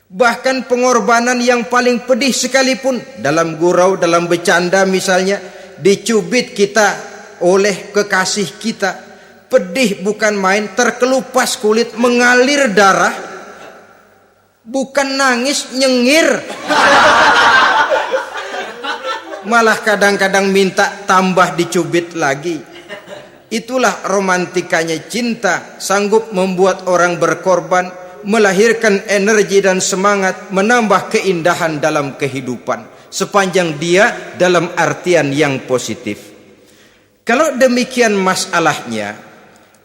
Bahkan pengorbanan yang paling pedih sekalipun, dalam gurau, dalam bercanda misalnya, dicubit kita oleh kekasih kita, pedih bukan main, terkelupas kulit, mengalir darah, bukan nangis, nyengir. Malah kadang-kadang minta tambah dicubit lagi. Itulah romantikanya cinta, sanggup membuat orang berkorban, melahirkan energi dan semangat, menambah keindahan dalam kehidupan, sepanjang dia dalam artian yang positif. Kalau demikian masalahnya,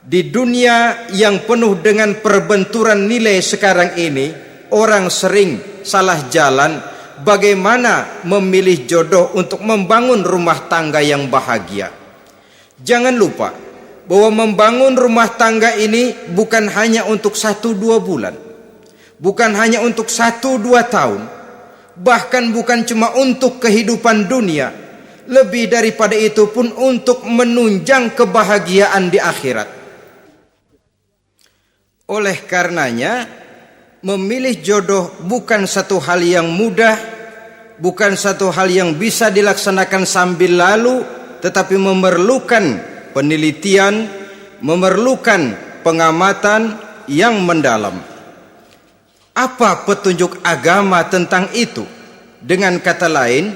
di dunia yang penuh dengan perbenturan nilai sekarang ini, orang sering salah jalan bagaimana memilih jodoh untuk membangun rumah tangga yang bahagia. Jangan lupa bahwa membangun rumah tangga ini bukan hanya untuk 1-2 bulan, bukan hanya untuk 1-2 tahun, bahkan bukan cuma untuk kehidupan dunia, lebih daripada itu pun untuk menunjang kebahagiaan di akhirat. Oleh karenanya, memilih jodoh bukan satu hal yang mudah, bukan satu hal yang bisa dilaksanakan sambil lalu, tetapi memerlukan penelitian, memerlukan pengamatan yang mendalam. Apa petunjuk agama tentang itu? Dengan kata lain,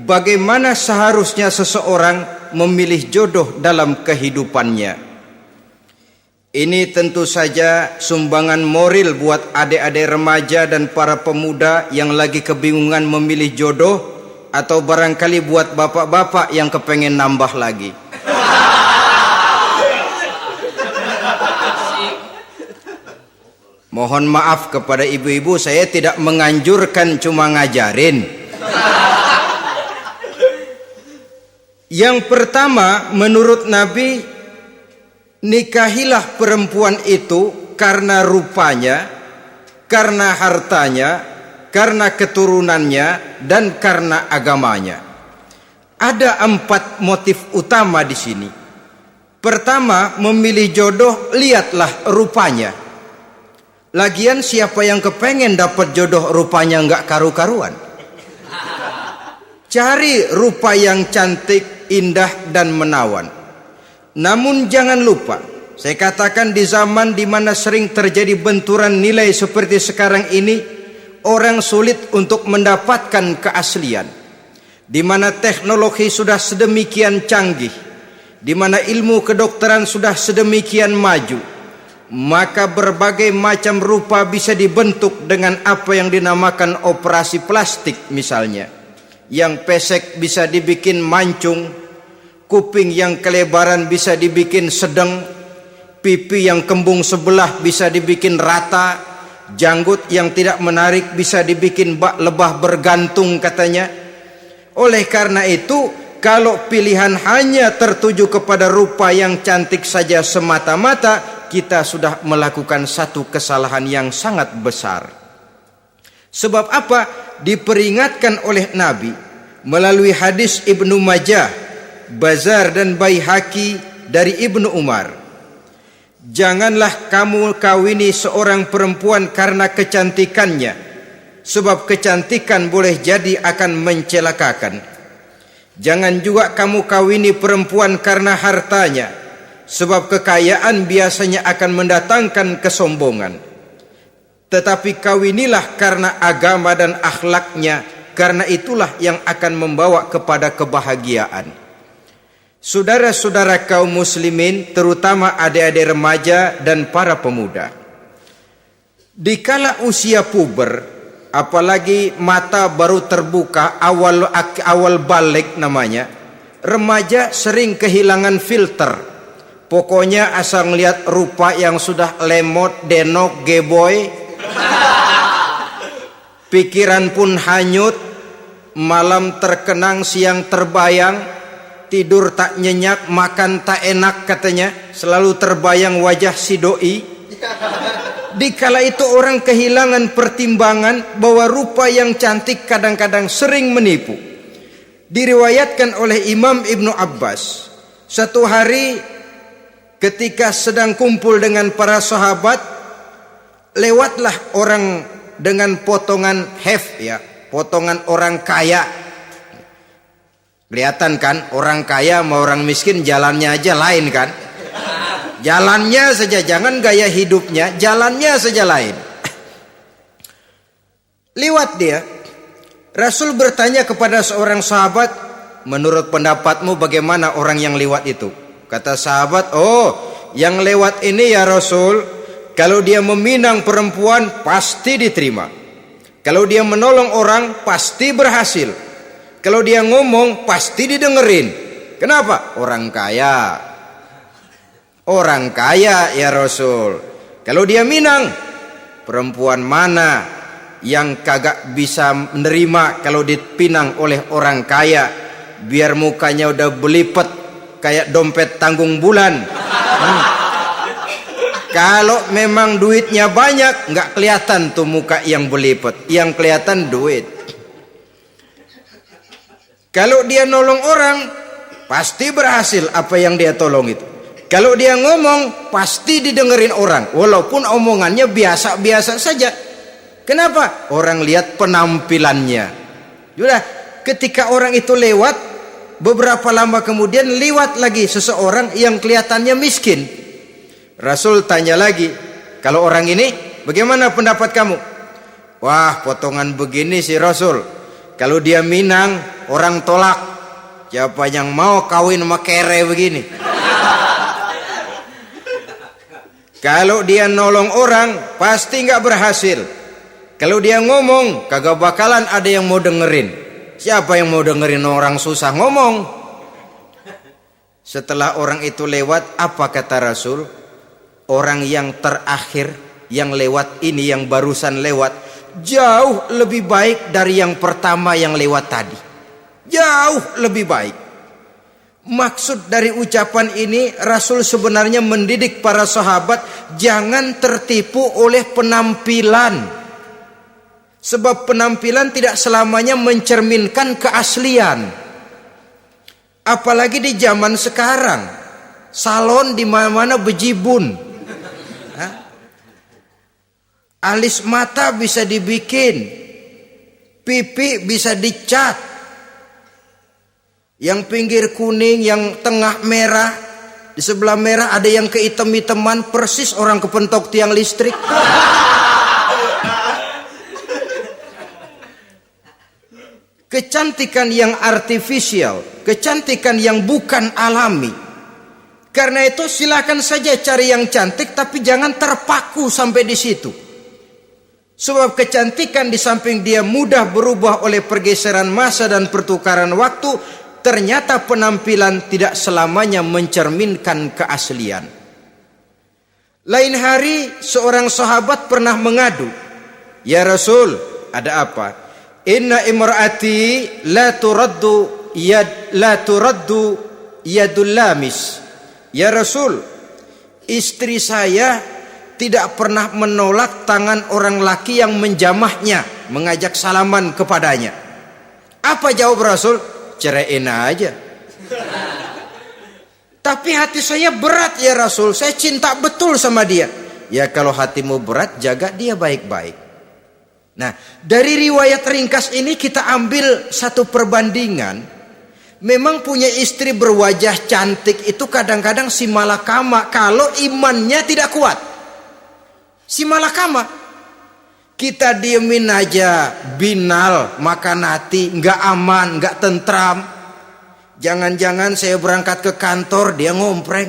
bagaimana seharusnya seseorang memilih jodoh dalam kehidupannya? Ini tentu saja sumbangan moral buat adik-adik remaja dan para pemuda yang lagi kebingungan memilih jodoh, atau barangkali buat bapak-bapak yang kepengen nambah lagi. Mohon maaf kepada ibu-ibu, saya tidak menganjurkan, cuma ngajarin. Yang pertama, menurut Nabi, nikahilah perempuan itu karena rupanya, karena hartanya, karena keturunannya, dan karena agamanya. Ada 4 motif utama di sini. Pertama, memilih jodoh, lihatlah rupanya. Lagian siapa yang kepengen dapat jodoh rupanya nggak karu-karuan? Cari rupa yang cantik, indah, dan menawan. Namun jangan lupa, saya katakan di zaman di mana sering terjadi benturan nilai seperti sekarang ini, orang sulit untuk mendapatkan keaslian. Di mana teknologi sudah sedemikian canggih, di mana ilmu kedokteran sudah sedemikian maju, maka berbagai macam rupa bisa dibentuk dengan apa yang dinamakan operasi plastik misalnya. Yang pesek bisa dibikin mancung, kuping yang kelebaran bisa dibikin sedang, pipi yang kembung sebelah bisa dibikin rata, janggut yang tidak menarik bisa dibikin bak lebah bergantung katanya. Oleh karena itu, kalau pilihan hanya tertuju kepada rupa yang cantik saja semata-mata, kita sudah melakukan satu kesalahan yang sangat besar. Sebab apa? Diperingatkan oleh Nabi melalui hadis Ibnu Majah, Bazar dan Baihaqi dari Ibnu Umar. Janganlah kamu kawini seorang perempuan karena kecantikannya, sebab kecantikan boleh jadi akan mencelakakan. Jangan juga kamu kawini perempuan karena hartanya, sebab kekayaan biasanya akan mendatangkan kesombongan. Tetapi kawinilah karena agama dan akhlaknya, karena itulah yang akan membawa kepada kebahagiaan. Saudara-saudara kaum muslimin, terutama adik-adik remaja dan para pemuda, dikala usia puber, apalagi mata baru terbuka, awal balik namanya, remaja sering kehilangan filter. Pokoknya asal ngelihat rupa yang sudah lemot, denok, geboy, pikiran pun hanyut, malam terkenang, siang terbayang, tidur tak nyenyak, makan tak enak katanya, selalu terbayang wajah si doi. Dikala itu orang kehilangan pertimbangan bahwa rupa yang cantik kadang-kadang sering menipu. Diriwayatkan oleh Imam Ibnu Abbas, satu hari ketika sedang kumpul dengan para sahabat, lewatlah orang dengan potongan ya, potongan orang kaya. Kelihatan kan, orang kaya sama orang miskin jalannya aja lain kan? Jalannya saja, jangan gaya hidupnya, jalannya saja lain. Liwat dia, Rasul bertanya kepada seorang sahabat, menurut pendapatmu bagaimana orang yang lewat itu? Kata sahabat, oh yang lewat ini ya Rasul, kalau dia meminang perempuan pasti diterima. Kalau dia menolong orang pasti berhasil. Kalau dia ngomong pasti didengerin. Kenapa? Orang kaya. Orang kaya ya Rasul. Kalau dia minang, perempuan mana yang kagak bisa menerima kalau dipinang oleh orang kaya, biar mukanya udah belipet kayak dompet tanggung bulan. Kalau memang duitnya banyak, nggak kelihatan tuh muka yang belipet, yang kelihatan duit. Kalau dia nolong orang, pasti berhasil apa yang dia tolong itu. Kalau dia ngomong, pasti didengerin orang, walaupun omongannya biasa-biasa saja. Kenapa? Orang lihat penampilannya. Sudah, ketika orang itu lewat, beberapa lama kemudian lewat lagi seseorang yang kelihatannya miskin. Rasul tanya lagi, kalau orang ini bagaimana pendapat kamu? Wah, potongan begini sih Rasul, kalau dia minang orang tolak. Siapa yang mau kawin sama kere begini? Kalau dia nolong orang pasti nggak berhasil. Kalau dia ngomong kagak bakalan ada yang mau dengerin. Siapa yang mau dengerin orang susah ngomong? Setelah orang itu lewat, apa kata Rasul? Orang yang terakhir yang lewat ini, yang barusan lewat, jauh lebih baik dari yang pertama yang lewat tadi. Jauh lebih baik. Maksud dari ucapan ini, Rasul sebenarnya mendidik para sahabat jangan tertipu oleh penampilan. Sebab penampilan tidak selamanya mencerminkan keaslian. Apalagi di zaman sekarang, salon di mana-mana bejibun. Alis mata bisa dibikin, pipi bisa dicat. Yang pinggir kuning, yang tengah merah, di sebelah merah ada yang kehitam-hitaman, persis orang kepentok tiang listrik. Kecantikan yang artifisial, kecantikan yang bukan alami. Karena itu silakan saja cari yang cantik, tapi jangan terpaku sampai di situ. Sebab kecantikan di samping dia mudah berubah oleh pergeseran masa dan pertukaran waktu, ternyata penampilan tidak selamanya mencerminkan keaslian. Lain hari seorang sahabat pernah mengadu, "Ya Rasul, ada apa? Inna imraati la turaddu yadul lamis." Ya Rasul, istri saya tidak pernah menolak tangan orang laki yang menjamahnya, mengajak salaman kepadanya. Apa jawab Rasul? Ceraiin aja. Tapi hati saya berat ya Rasul, saya cinta betul sama dia. Ya kalau hatimu berat, jaga dia baik-baik. Nah, dari riwayat ringkas ini kita ambil satu perbandingan. Memang punya istri berwajah cantik itu kadang-kadang si malakama kalau imannya tidak kuat. Si malakama, kita diemin aja, binal, makan hati, nggak aman, nggak tentram. Jangan-jangan saya berangkat ke kantor dia ngompreng.